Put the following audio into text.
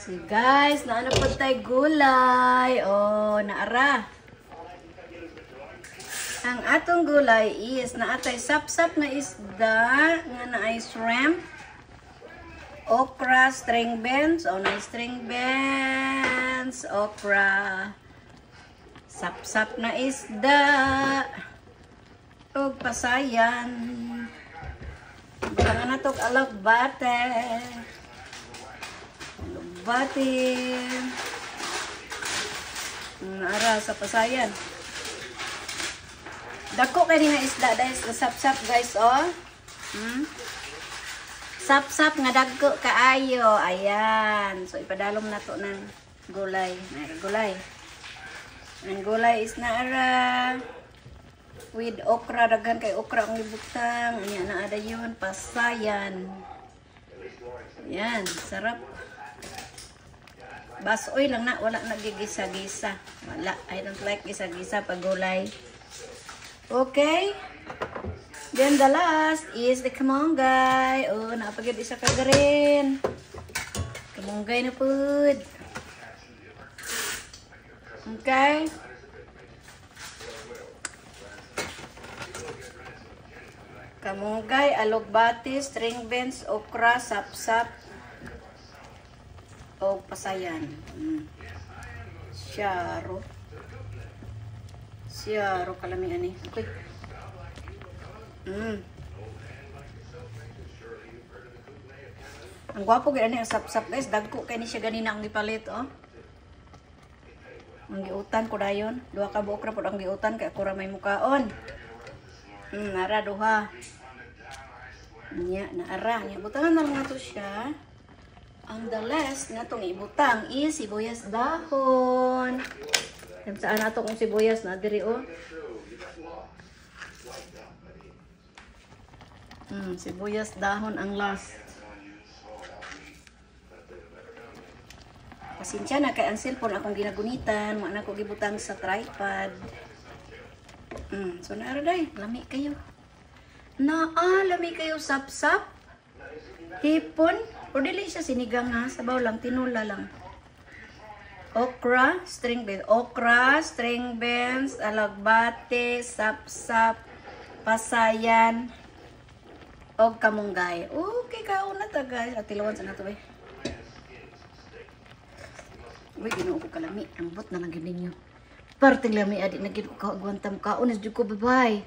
So guys, naano po tayo gulay. Oh, naara. Ang atong gulay is naatay sapsap na isda, nga naay shrimp, okra, string beans, naay string beans, okra, sapsap na isda, ug pasayan. Baka na itong alagbate. Naara sa pasayan. Dako kay nga isda dahil sa sapsap guys, oh. Sapsap nga dagko kaayo. Ayan. So ipadalom na to ng gulay. Gulay. Ang gulay is naara with okra, daghan kay okra ang libutang. Anya na ada yun, pasayan. Ayan, sarap. Basoy lang na, wala nagigisa-gisa. Wala, I don't like gisa-gisa pag gulay. Okay. Then the last is the kamonggay. Oh, napagid isa ka rin. Kamonggay na food. Okay. Kamonggay, alogbati, string beans, okra, sapsap, o pasayan. Syaro. Syaro kalami ani. Okay. Ang gwapo gid ani ang sapsap guys, dagko kay ni siya ganina ang gipalit, oh. Ang giutan ko dayon, duha ka buok ra pud ang giutan kay ako ra may mukaon. Nara duha. Nya naara nya butangan na lang nato siya. Ang the last nga tong ibutang is sibuyas dahon. Saan nato kung sibuyas na diri, oh. Sibuyas dahon ang last. Pasensya na kay ang cellphone akong ginagunitan, wa na ko gibutang sa tripod. So naara day, lami kayo. Lami kayo sapsap. Hipon, o dili siya sinigang ha, sabaw lang, tinula lang. Okra, string beans, alagbate, sapsap, pasayan, o kamonggay. Okay, kauna ta guys. Atilawan sa nato eh. Uy, ginoo ko kalami. Ambot na lang gid ninyo. Parting lami adik na gid ko kaagwantam kaon is jud ko, bye-bye.